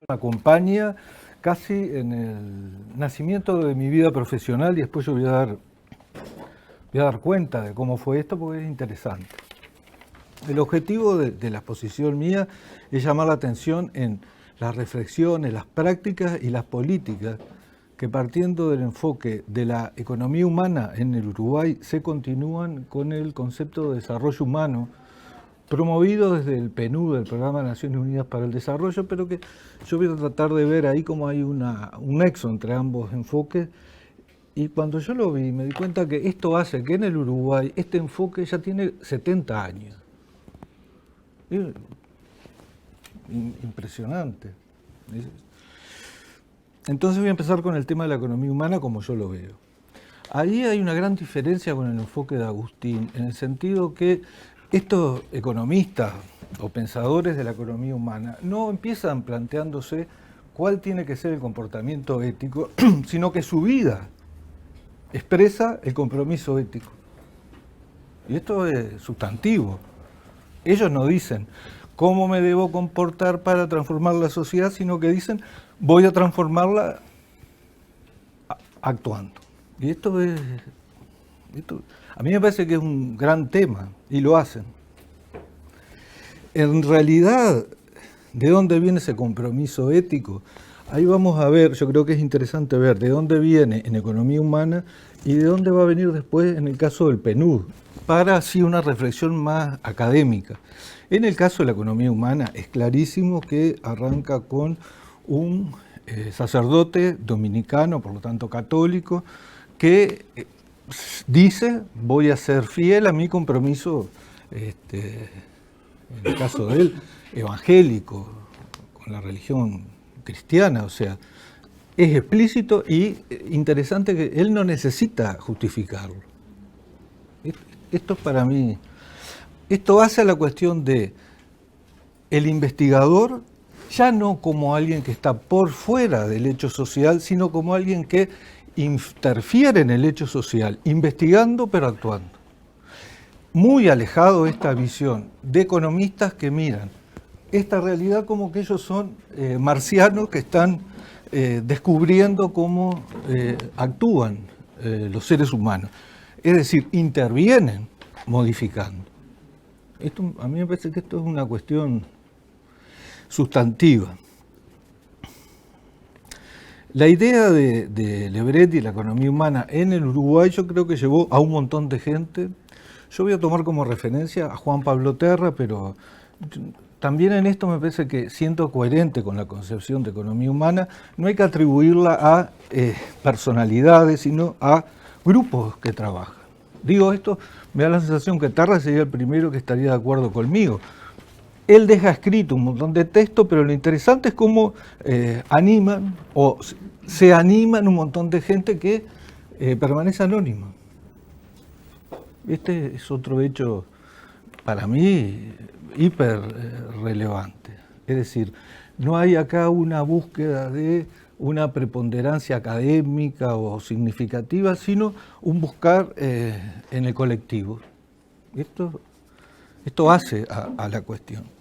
me acompaña casi en el nacimiento de mi vida profesional y después yo voy a dar cuenta de cómo fue esto porque es interesante. El objetivo de la exposición mía es llamar la atención en las reflexiones, las prácticas y las políticas que, partiendo del enfoque de la economía humana en el Uruguay, se continúan con el concepto de desarrollo humano promovido desde el PNUD, el Programa de Naciones Unidas para el Desarrollo, pero que yo voy a tratar de ver ahí cómo hay un nexo entre ambos enfoques. Y cuando yo lo vi, me di cuenta que esto hace que en el Uruguay este enfoque ya tiene 70 años. Impresionante. Entonces voy a empezar con el tema de la economía humana como yo lo veo. Ahí hay una gran diferencia con el enfoque de Agustín, en el sentido que estos economistas o pensadores de la economía humana no empiezan planteándose cuál tiene que ser el comportamiento ético, sino que su vida expresa el compromiso ético. Y esto es sustantivo. Ellos no dicen cómo me debo comportar para transformar la sociedad, sino que dicen voy a transformarla actuando. Y esto a mí me parece que es un gran tema, y lo hacen. En realidad, ¿de dónde viene ese compromiso ético? Ahí vamos a ver, yo creo que es interesante ver de dónde viene en economía humana y de dónde va a venir después en el caso del PNUD, para así una reflexión más académica. En el caso de la economía humana es clarísimo que arranca con un sacerdote dominicano, por lo tanto católico, que dice voy a ser fiel a mi compromiso, en el caso de él, evangélico, con la religión cristiana, o sea, es explícito y interesante que él no necesita justificarlo. Esto para mí, esto hace a la cuestión de el investigador ya no como alguien que está por fuera del hecho social, sino como alguien que interfiere en el hecho social, investigando pero actuando. Muy alejado de esta visión de economistas que miran esta realidad como que ellos son marcianos que están descubriendo cómo actúan los seres humanos. Es decir, intervienen modificando. Esto, a mí me parece que esto es una cuestión sustantiva. La idea de Lebret y la economía humana en el Uruguay yo creo que llevó a un montón de gente. Yo voy a tomar como referencia a Juan Pablo Terra, pero también en esto me parece que, siendo coherente con la concepción de economía humana, no hay que atribuirla a personalidades, sino a grupos que trabajan. Digo esto, me da la sensación que Terra sería el primero que estaría de acuerdo conmigo. Él deja escrito un montón de texto, pero lo interesante es cómo animan o se animan un montón de gente que permanece anónima. Este es otro hecho para mí hiper relevante. Es decir, no hay acá una búsqueda de una preponderancia académica o significativa, sino un buscar en el colectivo. Esto hace a la cuestión.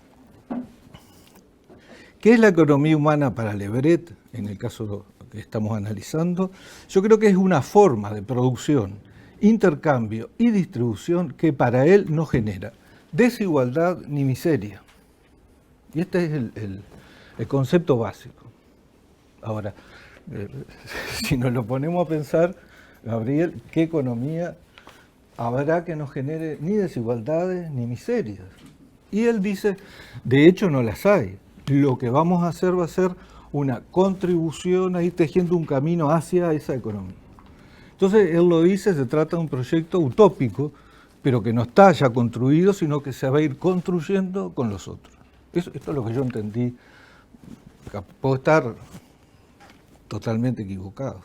¿Qué es la economía humana para Lebret, en el caso que estamos analizando? Yo creo que es una forma de producción, intercambio y distribución que para él no genera desigualdad ni miseria. Y este es el concepto básico. Ahora, si nos lo ponemos a pensar, Gabriel, ¿qué economía habrá que no genere ni desigualdades ni miserias? Y él dice, de hecho no las hay. Lo que vamos a hacer va a ser una contribución a ir tejiendo un camino hacia esa economía. Entonces, él lo dice, se trata de un proyecto utópico, pero que no está ya construido, sino que se va a ir construyendo con los otros. Esto es lo que yo entendí. Puedo estar totalmente equivocado.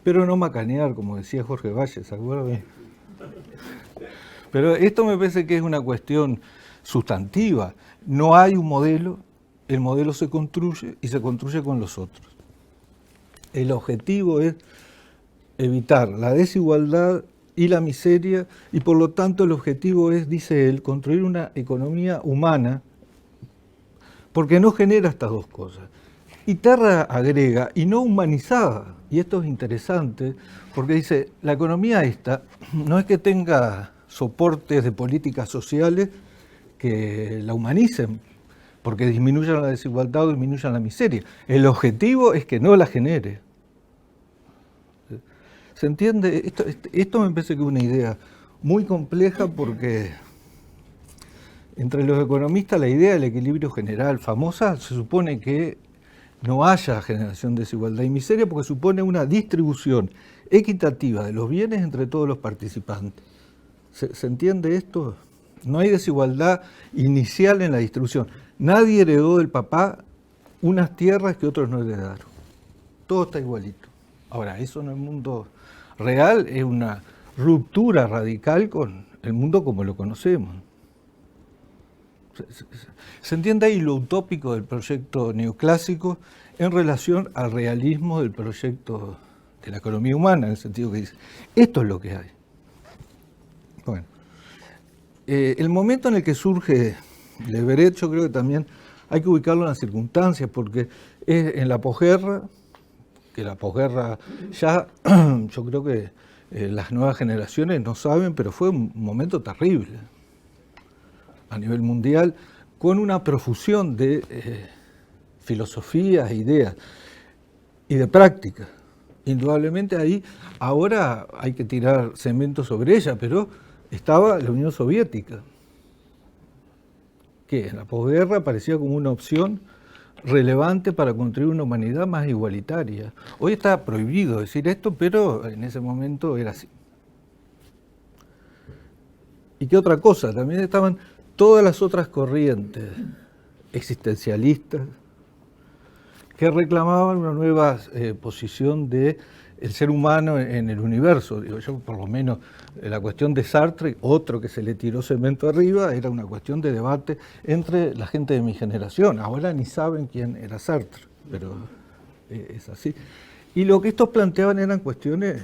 Pero no macanear, como decía Jorge Valle, ¿se acuerdan? Pero esto me parece que es una cuestión sustantiva. No hay un modelo, el modelo se construye y se construye con los otros. El objetivo es evitar la desigualdad y la miseria, y por lo tanto el objetivo es, dice él, construir una economía humana porque no genera estas dos cosas. Y Terra agrega, y no humanizada, y esto es interesante, porque dice, la economía esta no es que tenga soportes de políticas sociales que la humanicen, porque disminuyan la desigualdad o disminuyan la miseria. El objetivo es que no la genere. ¿Se entiende? Esto me parece que es una idea muy compleja porque entre los economistas la idea del equilibrio general famosa se supone que no haya generación de desigualdad y miseria porque supone una distribución equitativa de los bienes entre todos los participantes. ¿Se entiende esto? No hay desigualdad inicial en la distribución. Nadie heredó del papá unas tierras que otros no heredaron. Todo está igualito. Ahora, eso en el mundo real es una ruptura radical con el mundo como lo conocemos. Se entiende ahí lo utópico del proyecto neoclásico en relación al realismo del proyecto de la economía humana, en el sentido que dice, esto es lo que hay. Bueno, el momento en el que surge Leverett, yo creo que también hay que ubicarlo en las circunstancias, porque es en la posguerra, que la posguerra ya, yo creo que las nuevas generaciones no saben, pero fue un momento terrible a nivel mundial, con una profusión de filosofías, ideas y de prácticas. Indudablemente ahí, ahora hay que tirar cemento sobre ella, pero estaba la Unión Soviética, que en la posguerra parecía como una opción relevante para construir una humanidad más igualitaria. Hoy está prohibido decir esto, pero en ese momento era así. ¿Y qué otra cosa? También estaban todas las otras corrientes existencialistas que reclamaban una nueva posición del ser humano en el universo. Digo, yo por lo menos la cuestión de Sartre, otro que se le tiró cemento arriba, era una cuestión de debate entre la gente de mi generación. Ahora ni saben quién era Sartre, pero es así. Y lo que estos planteaban eran cuestiones,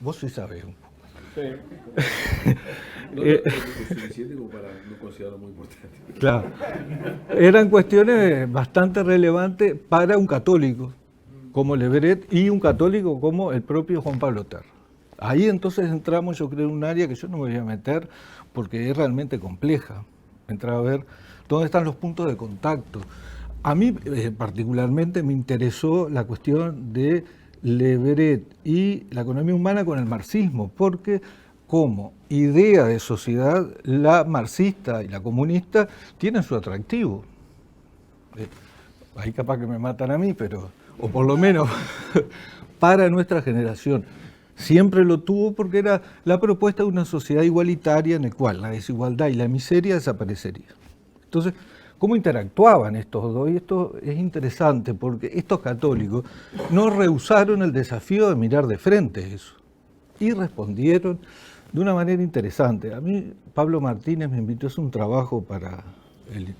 vos sí sabés un poco. Sí. No es suficiente como para no considerarlo muy importante. Claro. Eran cuestiones bastante relevantes para un católico como Leverett y un católico como el propio Juan Pablo Terra. Ahí entonces entramos, yo creo, en un área que yo no me voy a meter porque es realmente compleja. Entrar a ver dónde están los puntos de contacto. A mí particularmente me interesó la cuestión de Leverett y la economía humana con el marxismo, porque como idea de sociedad, la marxista y la comunista tienen su atractivo. Ahí capaz que me matan a mí, pero, o por lo menos para nuestra generación. Siempre lo tuvo porque era la propuesta de una sociedad igualitaria en la cual la desigualdad y la miseria desaparecerían. Entonces, ¿cómo interactuaban estos dos? Y esto es interesante porque estos católicos no rehusaron el desafío de mirar de frente eso y respondieron de una manera interesante. A mí Pablo Martínez me invitó a hacer un trabajo para el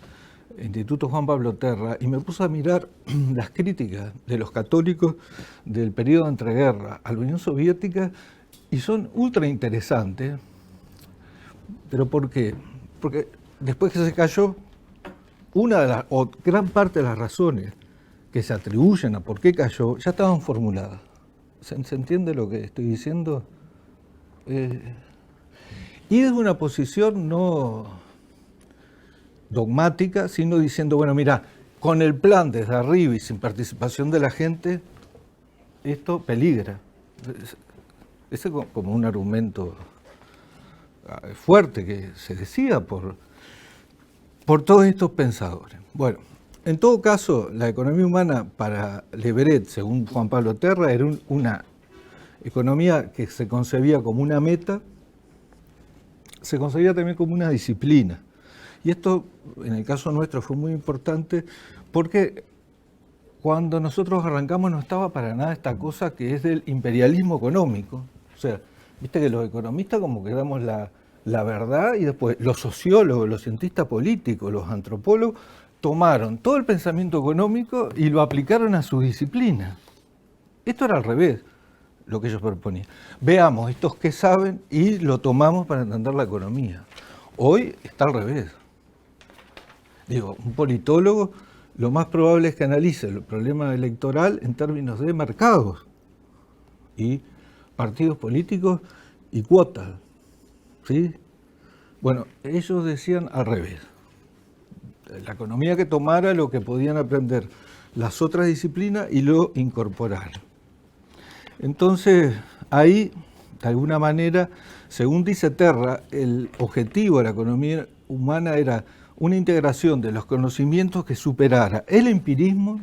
Instituto Juan Pablo Terra y me puso a mirar las críticas de los católicos del periodo de entreguerra a la Unión Soviética y son ultra interesantes. ¿Pero por qué? Porque después que se cayó, o gran parte de las razones que se atribuyen a por qué cayó ya estaban formuladas. ¿Se entiende lo que estoy diciendo? Y desde una posición no dogmática, sino diciendo, bueno, mira, con el plan desde arriba y sin participación de la gente, esto peligra. Ese es como un argumento fuerte que se decía por todos estos pensadores. Bueno, en todo caso, la economía humana para Leverett, según Juan Pablo Terra, era una economía que se concebía como una meta, se concebía también como una disciplina. Y esto, en el caso nuestro, fue muy importante porque cuando nosotros arrancamos no estaba para nada esta cosa que es del imperialismo económico. O sea, viste que los economistas como que damos la verdad y después los sociólogos, los cientistas políticos, los antropólogos tomaron todo el pensamiento económico y lo aplicaron a su disciplina. Esto era al revés, lo que ellos proponían. Veamos estos que saben y lo tomamos para entender la economía. Hoy está al revés. Digo, un politólogo lo más probable es que analice el problema electoral en términos de mercados y partidos políticos y cuotas, ¿sí? Bueno, ellos decían al revés. La economía que tomara lo que podían aprender las otras disciplinas y lo incorporara. Entonces, ahí, de alguna manera, según dice Terra, el objetivo de la economía humana era una integración de los conocimientos que superara el empirismo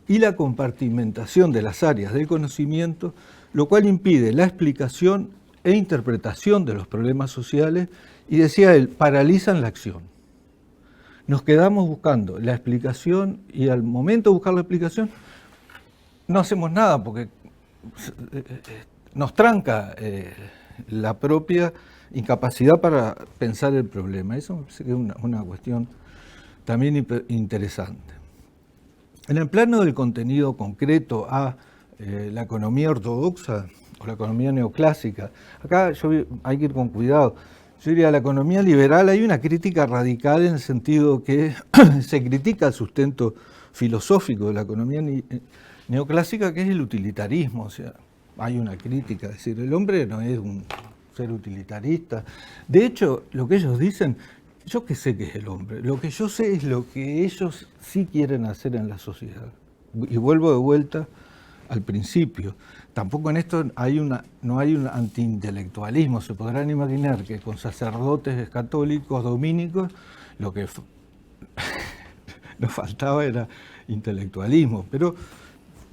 y la compartimentación de las áreas del conocimiento, lo cual impide la explicación e interpretación de los problemas sociales y, decía él, paralizan la acción. Nos quedamos buscando la explicación y al momento de buscar la explicación no hacemos nada porque nos tranca la propia incapacidad para pensar el problema. Eso me parece que es una cuestión también interesante. En el plano del contenido concreto a la economía ortodoxa o la economía neoclásica, acá hay que ir con cuidado. Yo diría, a la economía liberal hay una crítica radical en el sentido que se critica el sustento filosófico de la economía neoclásica, que es el utilitarismo. O sea, hay una crítica, es decir, el hombre no es un ser utilitarista. De hecho, lo que ellos dicen, yo qué sé qué es el hombre, lo que yo sé es lo que ellos sí quieren hacer en la sociedad. Y vuelvo de vuelta al principio. Tampoco en esto no hay un antiintelectualismo. Se podrán imaginar que con sacerdotes católicos dominicos lo que nos faltaba era intelectualismo, pero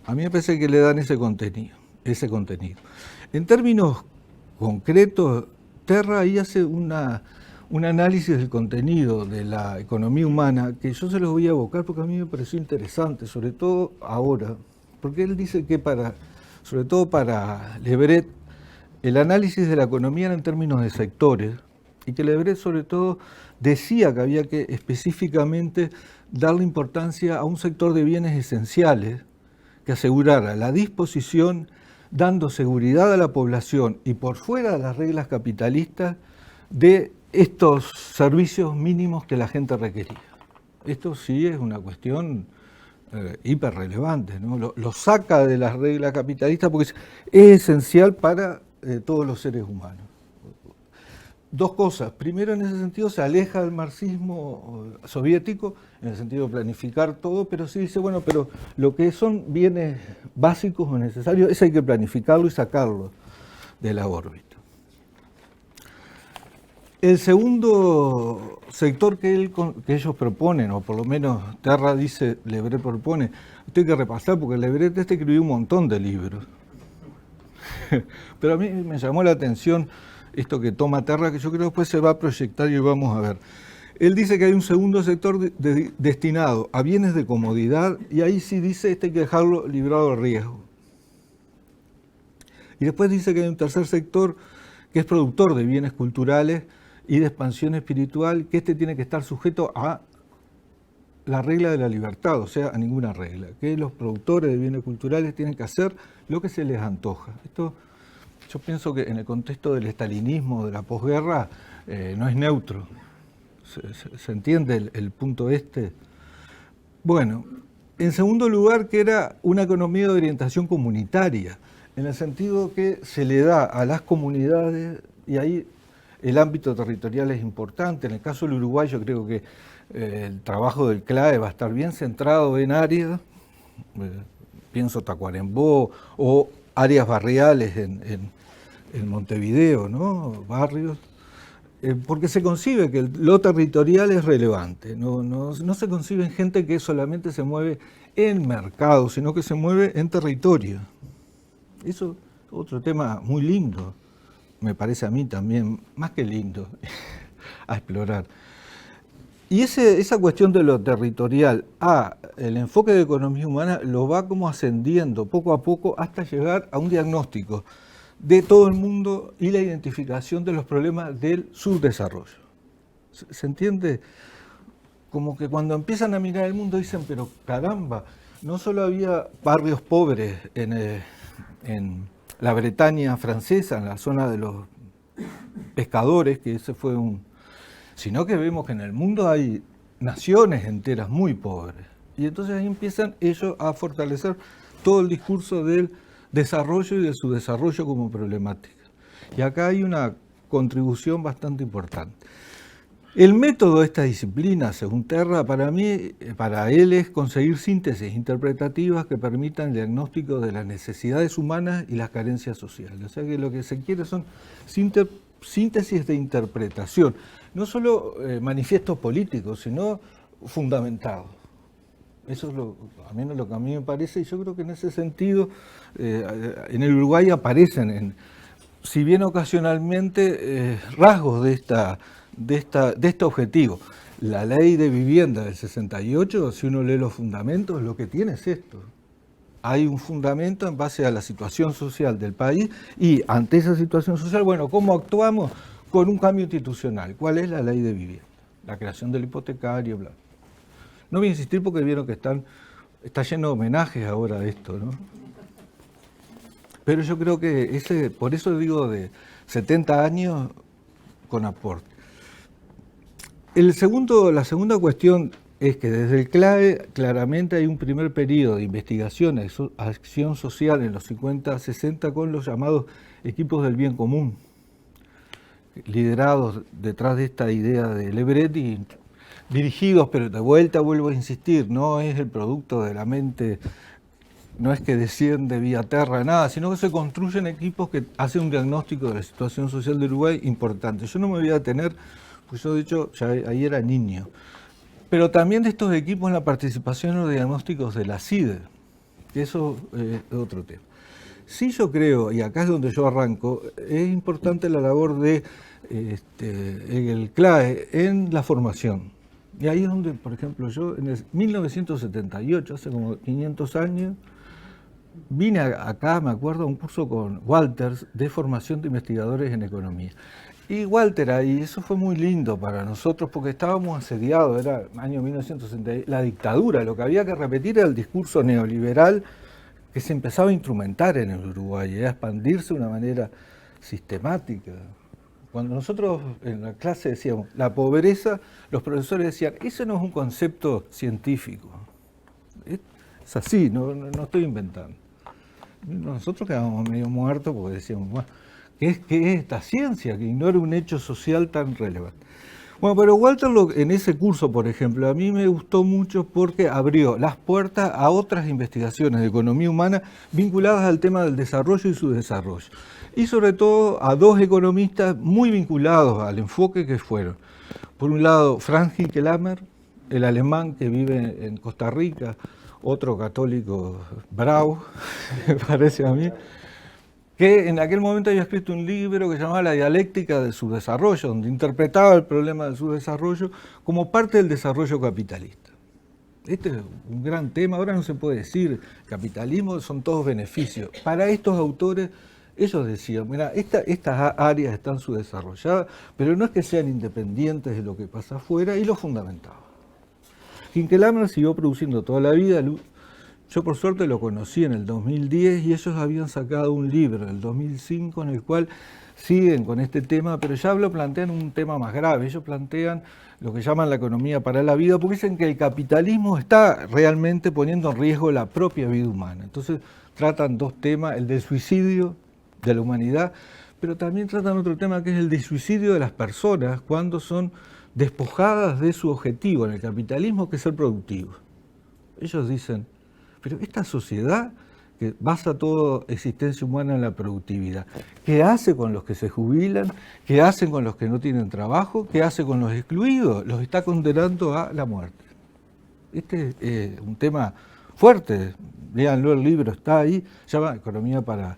a mí me parece que le dan ese contenido. En términos concretos, Terra ahí hace un análisis del contenido de la economía humana que yo se los voy a evocar porque a mí me pareció interesante, sobre todo ahora, porque él dice que sobre todo para Le Bret, el análisis de la economía era en términos de sectores, y que Le Bret sobre todo decía que había que específicamente darle importancia a un sector de bienes esenciales que asegurara la disposición, dando seguridad a la población y por fuera de las reglas capitalistas de estos servicios mínimos que la gente requería. Esto sí es una cuestión hiperrelevante, ¿no? Lo saca de las reglas capitalistas porque es esencial para todos los seres humanos. Dos cosas. Primero, en ese sentido, se aleja del marxismo soviético, en el sentido de planificar todo, pero sí dice, bueno, pero lo que son bienes básicos o necesarios, eso hay que planificarlo y sacarlo de la órbita. El segundo sector que ellos proponen, o por lo menos Terra dice, Le Bret propone, esto hay que repasar porque Le Bret escribió un montón de libros. Pero a mí me llamó la atención esto que toma Terra, que yo creo que después se va a proyectar y vamos a ver. Él dice que hay un segundo sector destinado a bienes de comodidad y ahí sí dice hay que dejarlo librado del riesgo. Y después dice que hay un tercer sector que es productor de bienes culturales y de expansión espiritual, que tiene que estar sujeto a la regla de la libertad, o sea, a ninguna regla, que los productores de bienes culturales tienen que hacer lo que se les antoja. Esto yo pienso que en el contexto del estalinismo, de la posguerra, no es neutro. ¿Se entiende el punto este? Bueno, en segundo lugar, que era una economía de orientación comunitaria, en el sentido que se le da a las comunidades, y ahí el ámbito territorial es importante. En el caso del Uruguay yo creo que el trabajo del CLAE va a estar bien centrado en áreas, pienso Tacuarembó, o áreas barriales en Montevideo, ¿no? Barrios, porque se concibe que lo territorial es relevante, no se concibe en gente que solamente se mueve en mercado, sino que se mueve en territorio. Eso es otro tema muy lindo, me parece a mí también, más que lindo, a explorar. Y esa cuestión de lo territorial el enfoque de economía humana lo va como ascendiendo poco a poco hasta llegar a un diagnóstico de todo el mundo y la identificación de los problemas del subdesarrollo. ¿Se entiende? Como que cuando empiezan a mirar el mundo dicen, pero caramba, no solo había barrios pobres en la Bretaña francesa, en la zona de los pescadores, que ese fue sino que vemos que en el mundo hay naciones enteras muy pobres. Y entonces ahí empiezan ellos a fortalecer todo el discurso del desarrollo y de su desarrollo como problemática. Y acá hay una contribución bastante importante. El método de esta disciplina, según Terra, para mí, para él es conseguir síntesis interpretativas que permitan el diagnóstico de las necesidades humanas y las carencias sociales. O sea que lo que se quiere son síntesis de interpretación, no solo manifiestos políticos, sino fundamentados. Eso es a menos lo que a mí me parece, y yo creo que en ese sentido en el Uruguay aparecen, si bien ocasionalmente, rasgos de este objetivo. La ley de vivienda del 68, si uno lee los fundamentos, lo que tiene es esto. Hay un fundamento en base a la situación social del país y ante esa situación social, bueno, ¿cómo actuamos? Con un cambio institucional. ¿Cuál es la ley de vivienda? La creación del hipotecario, bla. No voy a insistir porque vieron que está lleno de homenajes ahora a esto, ¿no? Pero yo creo que por eso digo de 70 años con aporte. La segunda cuestión es que desde el CLAE claramente hay un primer periodo de investigación, acción social en los 50-60 con los llamados equipos del bien común, liderados detrás de esta idea de Lebret y dirigidos, pero de vuelta vuelvo a insistir, no es el producto de la mente, no es que desciende vía terra, nada, sino que se construyen equipos que hacen un diagnóstico de la situación social de Uruguay importante. Yo no me voy a detener, pues yo de hecho ya ahí era niño, pero también de estos equipos en la participación en los diagnósticos de la CIDE, que eso es otro tema. Sí, yo creo, y acá es donde yo arranco, es importante la labor de el CLAE en la formación. Y ahí es donde, por ejemplo, yo en el 1978, hace como 500 años, vine acá, me acuerdo, a un curso con Walters de formación de investigadores en economía. Y Walter ahí, eso fue muy lindo para nosotros porque estábamos asediados, era el año 1960, la dictadura, lo que había que repetir era el discurso neoliberal que se empezaba a instrumentar en el Uruguay, a expandirse de una manera sistemática. Cuando nosotros en la clase decíamos la pobreza, los profesores decían, eso no es un concepto científico. Es así, no estoy inventando. Nosotros quedábamos medio muertos porque decíamos, bueno, ¿qué es esta ciencia que ignora un hecho social tan relevante? Bueno, pero Walter en ese curso, por ejemplo, a mí me gustó mucho porque abrió las puertas a otras investigaciones de economía humana vinculadas al tema del desarrollo y su desarrollo. Y sobre todo a dos economistas muy vinculados al enfoque que fueron, por un lado, Franz Hinckelhammer, el alemán que vive en Costa Rica, otro católico bravo, me parece a mí, que en aquel momento había escrito un libro que se llamaba La dialéctica de su desarrollo, donde interpretaba el problema de su desarrollo como parte del desarrollo capitalista. Este es un gran tema, ahora no se puede decir capitalismo, son todos beneficios. Para estos autores, ellos decían, mira, estas áreas están subdesarrolladas, pero no es que sean independientes de lo que pasa afuera, y lo fundamentaban. Hinckelhammer siguió produciendo toda la vida. Yo por suerte lo conocí en el 2010 y ellos habían sacado un libro en el 2005 en el cual siguen con este tema, pero ya lo plantean un tema más grave. Ellos plantean lo que llaman la economía para la vida, porque dicen que el capitalismo está realmente poniendo en riesgo la propia vida humana. Entonces tratan dos temas, el del suicidio de la humanidad, pero también tratan otro tema que es el del suicidio de las personas cuando son despojadas de su objetivo en el capitalismo, que es ser productivos. Ellos dicen, pero esta sociedad que basa toda existencia humana en la productividad, ¿qué hace con los que se jubilan? ¿Qué hace con los que no tienen trabajo? ¿Qué hace con los excluidos? Los está condenando a la muerte. Este es un tema fuerte, léanlo, el libro está ahí, se llama Economía para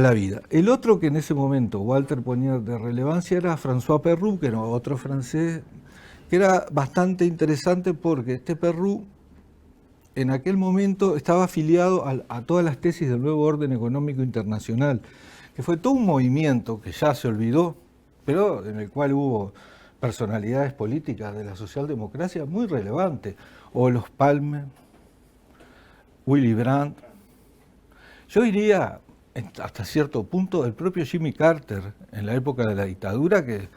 la vida. El otro que en ese momento Walter ponía de relevancia era François Perroux, que era otro francés, que era bastante interesante porque este Perroux en aquel momento estaba afiliado a todas las tesis del nuevo orden económico internacional, que fue todo un movimiento que ya se olvidó, pero en el cual hubo personalidades políticas de la socialdemocracia muy relevantes, Olof Palme, Willy Brandt. Yo diría, hasta cierto punto, el propio Jimmy Carter, en la época de la dictadura, que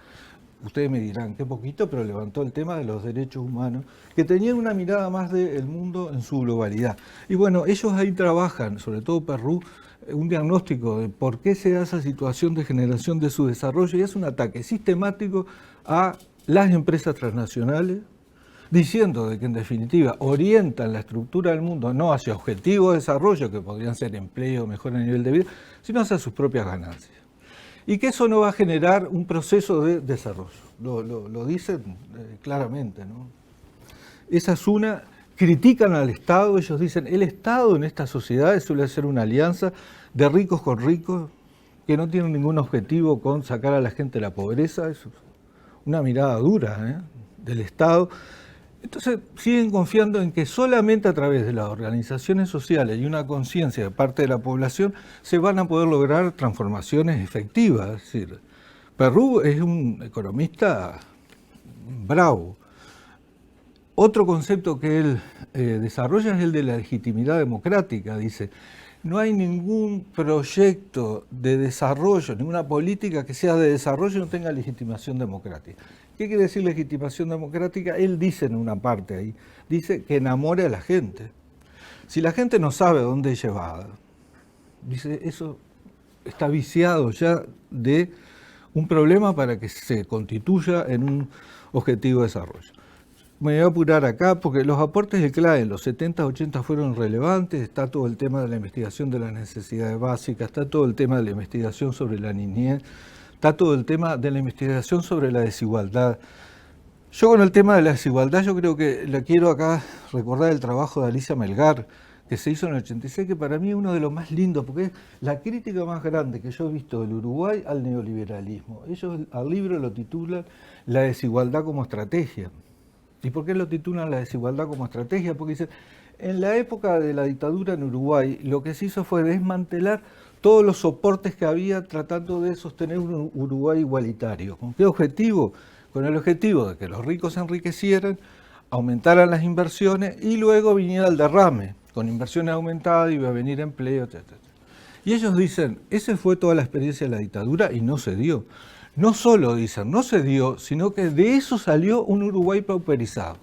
ustedes me dirán qué poquito, pero levantó el tema de los derechos humanos, que tenían una mirada más del mundo en su globalidad. Y bueno, ellos ahí trabajan, sobre todo Perú, un diagnóstico de por qué se da esa situación de generación de su desarrollo, y es un ataque sistemático a las empresas transnacionales, diciendo de que en definitiva orientan la estructura del mundo no hacia objetivos de desarrollo, que podrían ser empleo, mejor nivel de vida, sino hacia sus propias ganancias. Y que eso no va a generar un proceso de desarrollo. Lo dicen claramente, ¿no? Esa es una. Critican al Estado, ellos dicen, el Estado en estas sociedades suele ser una alianza de ricos con ricos, que no tienen ningún objetivo con sacar a la gente de la pobreza. Eso es una mirada dura del Estado. Entonces siguen confiando en que solamente a través de las organizaciones sociales y una conciencia de parte de la población se van a poder lograr transformaciones efectivas. Es decir, Perú es un economista bravo. Otro concepto que él desarrolla es el de la legitimidad democrática. Dice, no hay ningún proyecto de desarrollo, ninguna política que sea de desarrollo y no tenga legitimación democrática. ¿Qué quiere decir legitimación democrática? Él dice en una parte ahí, dice que enamore a la gente. Si la gente no sabe dónde es llevada, dice, eso está viciado ya de un problema para que se constituya en un objetivo de desarrollo. Me voy a apurar acá porque los aportes de CLAE en los 70, 80 fueron relevantes. Está todo el tema de la investigación de las necesidades básicas, está todo el tema de la investigación sobre la niñez, está todo el tema de la investigación sobre la desigualdad. Yo con el tema de la desigualdad, yo creo que le quiero acá recordar el trabajo de Alicia Melgar, que se hizo en el 86, que para mí es uno de los más lindos, porque es la crítica más grande que yo he visto del Uruguay al neoliberalismo. Ellos al libro lo titulan La desigualdad como estrategia. ¿Y por qué lo titulan La desigualdad como estrategia? Porque dicen, en la época de la dictadura en Uruguay, lo que se hizo fue desmantelar todos los soportes que había tratando de sostener un Uruguay igualitario. ¿Con qué objetivo? Con el objetivo de que los ricos se enriquecieran, aumentaran las inversiones y luego viniera el derrame. Con inversiones aumentadas iba a venir empleo, etc. Y ellos dicen, esa fue toda la experiencia de la dictadura y no se dio. No solo dicen, no se dio, sino que de eso salió un Uruguay pauperizado.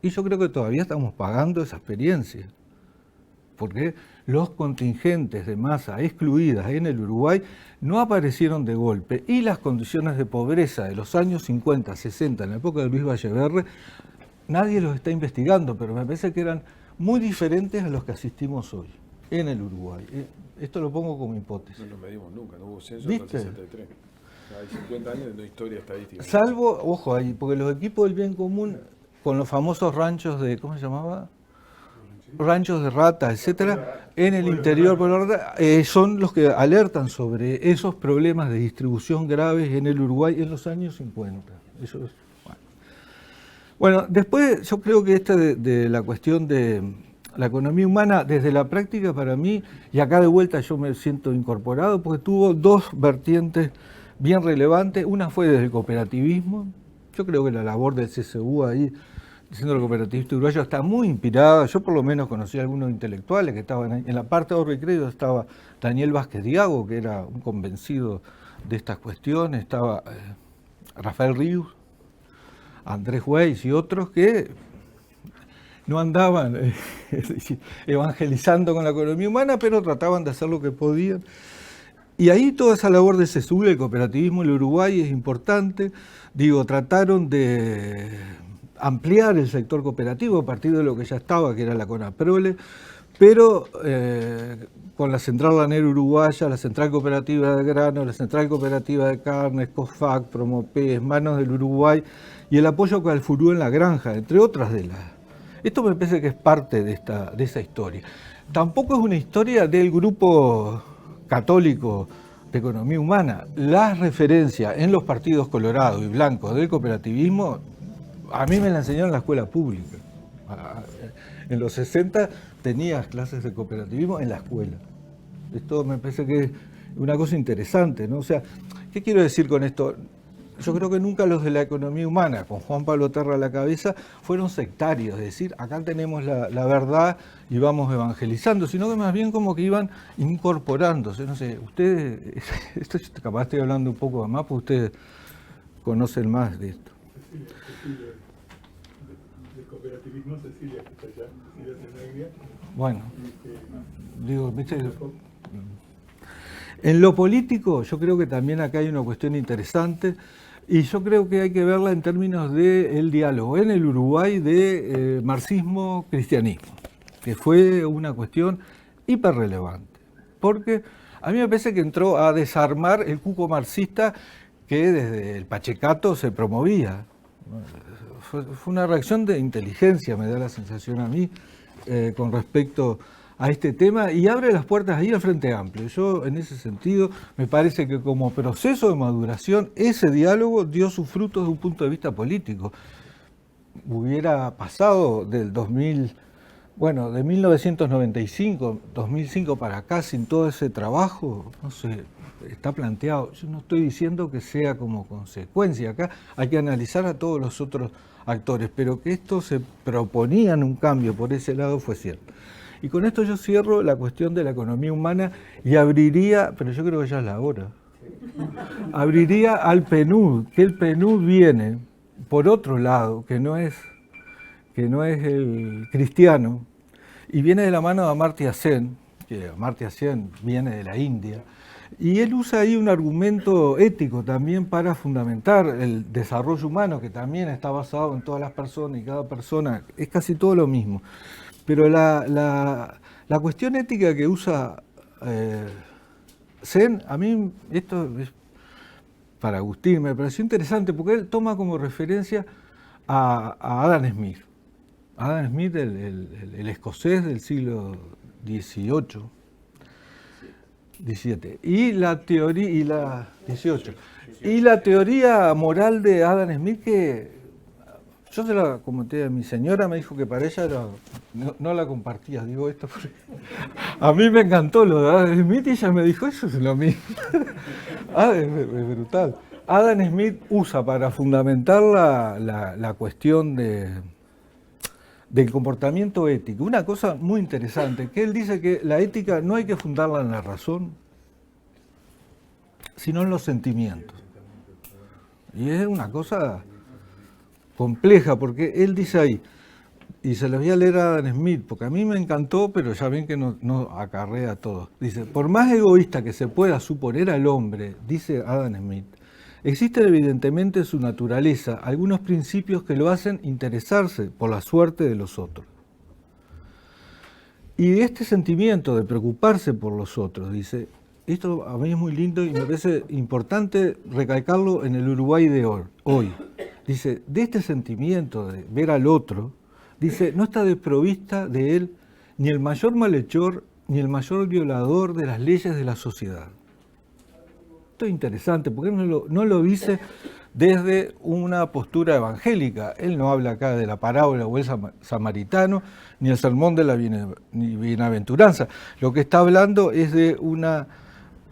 Y yo creo que todavía estamos pagando esa experiencia, porque los contingentes de masa excluidas en el Uruguay no aparecieron de golpe y las condiciones de pobreza de los años 50, 60, en la época de Luis Valleverre, nadie los está investigando, pero me parece que eran muy diferentes a los que asistimos hoy en el Uruguay. Esto lo pongo como hipótesis. No nos medimos nunca, no hubo censo hasta el 63. Hay 50 años de no historia estadística. Salvo, ojo ahí, porque los equipos del bien común, con los famosos ranchos de, ¿cómo se llamaba? Ranchos de rata, etcétera, en el interior, son los que alertan sobre esos problemas de distribución graves en el Uruguay en los años 50. Eso es, bueno, después yo creo que de la cuestión de la economía humana, desde la práctica para mí, y acá de vuelta yo me siento incorporado, porque tuvo dos vertientes bien relevantes. Una fue desde el cooperativismo. Yo creo que la labor del CSU ahí, diciendo el cooperativista uruguayo, está muy inspirada. Yo por lo menos conocí a algunos intelectuales que estaban ahí. En la parte de ahorro y crédito estaba Daniel Vázquez Diago, que era un convencido de estas cuestiones, estaba Rafael Ríos, Andrés Weiss y otros que no andaban evangelizando con la economía humana, pero trataban de hacer lo que podían. Y ahí toda esa labor de CSU, el cooperativismo en el Uruguay es importante. Digo, trataron de ampliar el sector cooperativo a partir de lo que ya estaba, que era la CONAPROLE, pero con la Central Lanera Uruguaya, la Central Cooperativa de Grano, la Central Cooperativa de Carnes, COFAC, Promopes, Manos del Uruguay y el apoyo a Calfurú en la granja, entre otras de las. Esto me parece que es parte de esa historia. Tampoco es una historia del grupo católico de economía humana. Las referencias en los partidos colorados y blancos del cooperativismo, a mí me la enseñaron en la escuela pública. En los 60 tenías clases de cooperativismo en la escuela. Esto me parece que es una cosa interesante, ¿no? O sea, ¿qué quiero decir con esto? Yo creo que nunca los de la economía humana, con Juan Pablo Terra a la cabeza, fueron sectarios, es decir, acá tenemos la verdad y vamos evangelizando, sino que más bien como que iban incorporándose. No sé, ustedes, esto capaz estoy hablando un poco más, porque ustedes conocen más de esto. Cecilia, del cooperativismo, Cecilia, que está allá, Cecilia Tenaglia. Bueno, digo, ¿viste? En lo político, yo creo que también acá hay una cuestión interesante y yo creo que hay que verla en términos del diálogo en el Uruguay de marxismo-cristianismo, que fue una cuestión hiperrelevante, porque a mí me parece que entró a desarmar el cuco marxista que desde el Pachecato se promovía. Fue una reacción de inteligencia, me da la sensación a mí, con respecto a este tema, y abre las puertas ahí al Frente Amplio. Yo, en ese sentido, me parece que como proceso de maduración, ese diálogo dio sus frutos desde un punto de vista político. Hubiera pasado del 2000, bueno, de 1995, 2005 para acá, sin todo ese trabajo, no sé, está planteado. Yo no estoy diciendo que sea como consecuencia, acá hay que analizar a todos los otros actores, pero que esto se proponían un cambio por ese lado fue cierto. Y con esto yo cierro la cuestión de la economía humana y abriría, pero yo creo que ya es la hora, abriría al PNUD, que el PNUD viene por otro lado, que no es el cristiano, y viene de la mano de Amartya Sen, que Amartya Sen viene de la India, y él usa ahí un argumento ético también para fundamentar el desarrollo humano, que también está basado en todas las personas y cada persona, es casi todo lo mismo. Pero la cuestión ética que usa Sen, a mí esto es para Agustín, me pareció interesante porque él toma como referencia a Adam Smith. Adam Smith, el escocés del siglo XVIII. 17. Y la teoría, 18. Y la teoría moral de Adam Smith, que yo se la comenté a mi señora, me dijo que para ella no la compartía. Digo esto porque a mí me encantó lo de Adam Smith y ella me dijo, eso es lo mismo. Es brutal. Adam Smith usa para fundamentar la cuestión del comportamiento ético. Una cosa muy interesante, que él dice que la ética no hay que fundarla en la razón, sino en los sentimientos. Y es una cosa compleja, porque él dice ahí, y se los voy a leer a Adam Smith, porque a mí me encantó, pero ya ven que no acarrea todo. Dice, por más egoísta que se pueda suponer al hombre, dice Adam Smith, existen evidentemente en su naturaleza algunos principios que lo hacen interesarse por la suerte de los otros. Y este sentimiento de preocuparse por los otros, dice, esto a mí es muy lindo y me parece importante recalcarlo en el Uruguay de hoy. Dice, de este sentimiento de ver al otro, dice, no está desprovista de él ni el mayor malhechor ni el mayor violador de las leyes de la sociedad. Esto es interesante, porque no lo dice desde una postura evangélica. Él no habla acá de la parábola o el samaritano, ni el sermón de la bienaventuranza. Lo que está hablando es de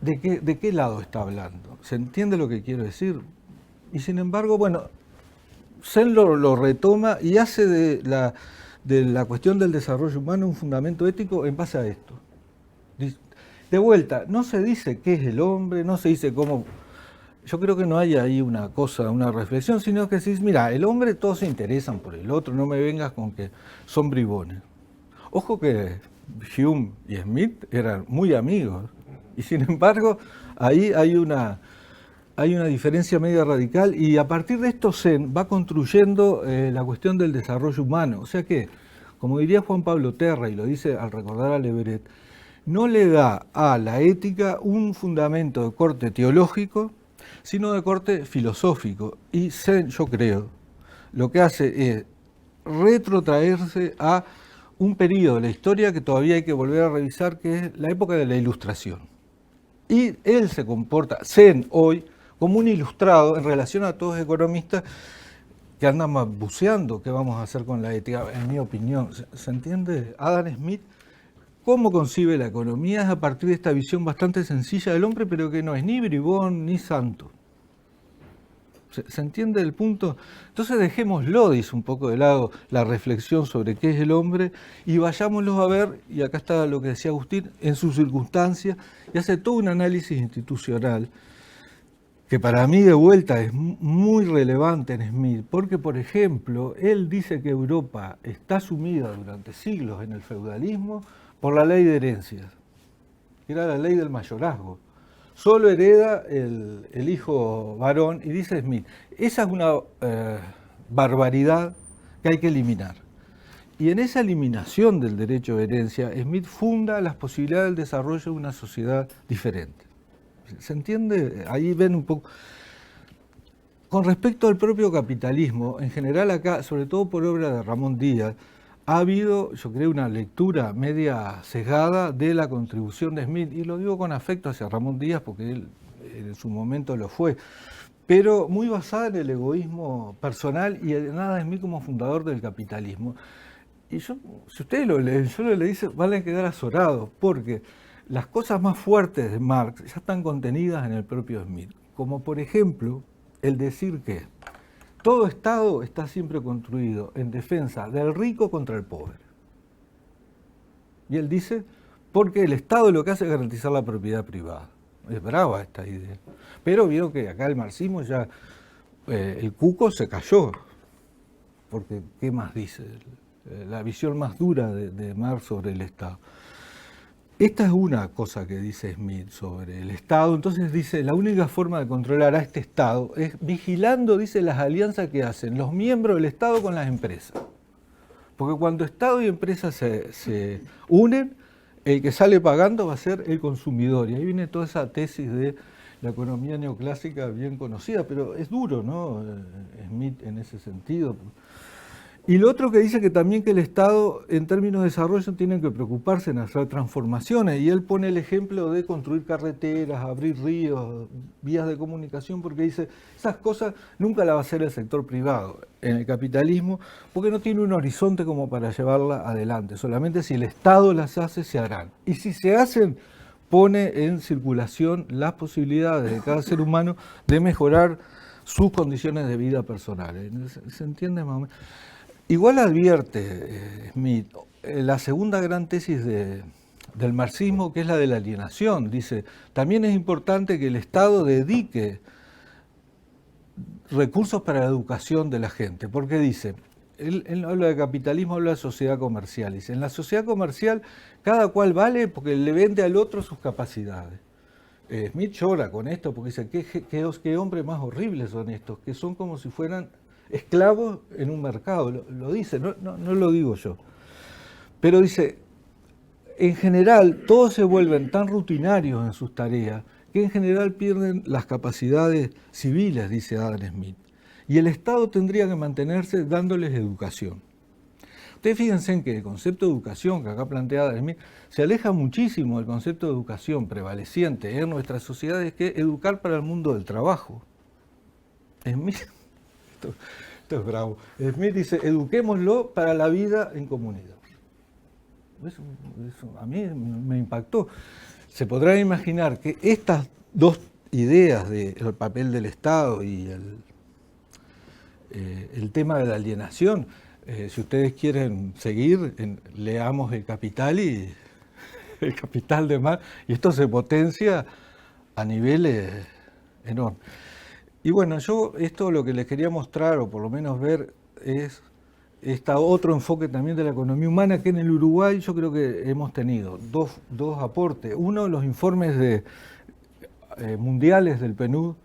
¿de qué lado está hablando? ¿Se entiende lo que quiero decir? Y sin embargo, bueno, Sen lo retoma y hace de la cuestión del desarrollo humano un fundamento ético en base a esto. De vuelta, no se dice qué es el hombre, no se dice cómo. Yo creo que no hay ahí una reflexión, sino que decís, mira, el hombre todos se interesan por el otro, no me vengas con que son bribones. Ojo que Hume y Smith eran muy amigos, y sin embargo, ahí hay una diferencia media radical, y a partir de esto Sen va construyendo la cuestión del desarrollo humano. O sea que, como diría Juan Pablo Terra, y lo dice al recordar a Leveret, no le da a la ética un fundamento de corte teológico, sino de corte filosófico. Y Sen, yo creo, lo que hace es retrotraerse a un periodo de la historia que todavía hay que volver a revisar, que es la época de la Ilustración. Y él se comporta, Sen hoy, como un ilustrado en relación a todos los economistas que andan buceando qué vamos a hacer con la ética, en mi opinión. ¿Se entiende? Adam Smith, cómo concibe la economía es a partir de esta visión bastante sencilla del hombre, pero que no es ni bribón ni santo. ¿Se entiende el punto? Entonces dejémoslo, dice un poco de lado, la reflexión sobre qué es el hombre y vayámoslo a ver, y acá está lo que decía Agustín, en sus circunstancias, y hace todo un análisis institucional que para mí de vuelta es muy relevante en Smith, porque por ejemplo, él dice que Europa está sumida durante siglos en el feudalismo por la ley de herencias, que era la ley del mayorazgo. Solo hereda el hijo varón, y dice Smith, esa es una barbaridad que hay que eliminar. Y en esa eliminación del derecho de herencia, Smith funda las posibilidades del desarrollo de una sociedad diferente. ¿Se entiende? Ahí ven un poco. Con respecto al propio capitalismo, en general acá, sobre todo por obra de Ramón Díaz, ha habido, yo creo, una lectura media sesgada de la contribución de Smith, y lo digo con afecto hacia Ramón Díaz porque él en su momento lo fue, pero muy basada en el egoísmo personal y en nada de Smith como fundador del capitalismo. Y yo, si ustedes lo leen, yo lo leí, van a quedar azorados, porque las cosas más fuertes de Marx ya están contenidas en el propio Smith, como por ejemplo el decir que todo Estado está siempre construido en defensa del rico contra el pobre. Y él dice, porque el Estado lo que hace es garantizar la propiedad privada. Es brava esta idea. Pero vio que acá el marxismo ya, el cuco se cayó, porque ¿qué más dice? La visión más dura de Marx sobre el Estado. Esta es una cosa que dice Smith sobre el Estado. Entonces dice, la única forma de controlar a este Estado es vigilando, dice, las alianzas que hacen los miembros del Estado con las empresas. Porque cuando Estado y empresas se unen, el que sale pagando va a ser el consumidor. Y ahí viene toda esa tesis de la economía neoclásica bien conocida, pero es duro, ¿no? Smith en ese sentido. Y lo otro que dice que también que el Estado, en términos de desarrollo, tiene que preocuparse en hacer transformaciones, y él pone el ejemplo de construir carreteras, abrir ríos, vías de comunicación, porque dice, esas cosas nunca las va a hacer el sector privado en el capitalismo, porque no tiene un horizonte como para llevarla adelante, solamente si el Estado las hace, se harán. Y si se hacen, pone en circulación las posibilidades de cada ser humano de mejorar sus condiciones de vida personales. ¿Se entiende más o menos? Igual advierte Smith la segunda gran tesis del marxismo, que es la de la alienación. Dice, también es importante que el Estado dedique recursos para la educación de la gente, porque dice, él habla de capitalismo, habla de sociedad comercial. Dice, en la sociedad comercial cada cual vale porque le vende al otro sus capacidades. Smith llora con esto porque dice, qué hombres más horribles son estos, que son como si fueran esclavos en un mercado, lo dice, no lo digo yo. Pero dice, en general todos se vuelven tan rutinarios en sus tareas que en general pierden las capacidades civiles, dice Adam Smith. Y el Estado tendría que mantenerse dándoles educación. Ustedes fíjense en que el concepto de educación que acá plantea Adam Smith se aleja muchísimo del concepto de educación prevaleciente en nuestras sociedades, que es educar para el mundo del trabajo. Smith... Esto es bravo. Smith dice, eduquémoslo para la vida en comunidad. Eso a mí me impactó. Se podrán imaginar que estas dos ideas del papel del Estado y el tema de la alienación, si ustedes quieren seguir, leamos El Capital y El Capital de Marx, y esto se potencia a niveles enormes. Y bueno, yo esto lo que les quería mostrar, o por lo menos ver, es otro enfoque también de la economía humana, que en el Uruguay yo creo que hemos tenido dos aportes. Uno, los informes mundiales del PNUD.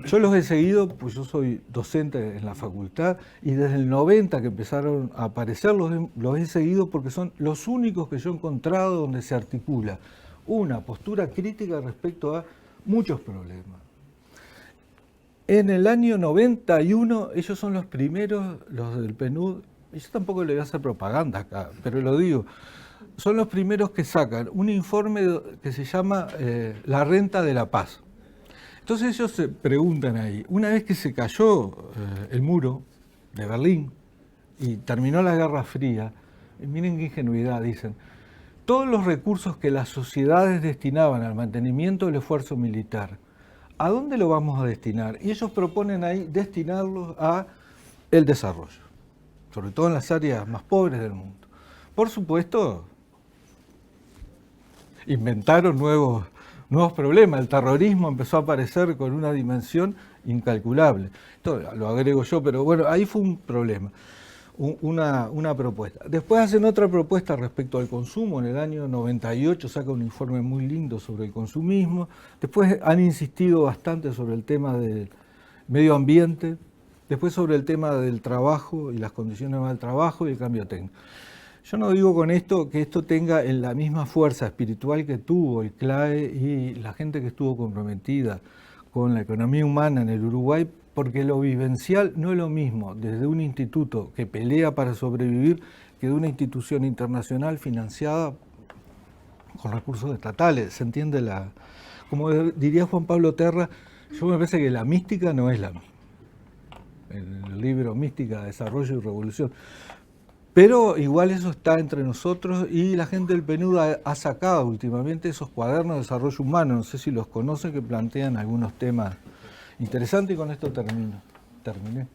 Yo los he seguido, pues yo soy docente en la facultad, y desde el 90 que empezaron a aparecer los he seguido porque son los únicos que yo he encontrado donde se articula una postura crítica respecto a muchos problemas. En el año 91, ellos son los primeros, los del PNUD, y yo tampoco le voy a hacer propaganda acá, pero lo digo, son los primeros que sacan un informe que se llama La Renta de la Paz. Entonces ellos se preguntan ahí, una vez que se cayó el muro de Berlín y terminó la Guerra Fría, miren qué ingenuidad, dicen, todos los recursos que las sociedades destinaban al mantenimiento del esfuerzo militar, ¿a dónde lo vamos a destinar? Y ellos proponen ahí destinarlos a el desarrollo, sobre todo en las áreas más pobres del mundo. Por supuesto, inventaron nuevos nuevos problemas. El terrorismo empezó a aparecer con una dimensión incalculable. Esto lo agrego yo, pero bueno, ahí fue un problema, una propuesta. Después hacen otra propuesta respecto al consumo. En el año 98 saca un informe muy lindo sobre el consumismo. Después han insistido bastante sobre el tema del medio ambiente, después sobre el tema del trabajo y las condiciones del trabajo y el cambio técnico. Yo no digo con esto que esto tenga en la misma fuerza espiritual que tuvo el CLAE y la gente que estuvo comprometida con la economía humana en el Uruguay, porque lo vivencial no es lo mismo desde un instituto que pelea para sobrevivir que de una institución internacional financiada con recursos estatales. ¿Se entiende? Como diría Juan Pablo Terra, yo me parece que la mística no es la misma. El libro Mística, Desarrollo y Revolución. Pero igual eso está entre nosotros y la gente del PNUD ha sacado últimamente esos cuadernos de desarrollo humano, no sé si los conocen, que plantean algunos temas interesantes y con esto terminé.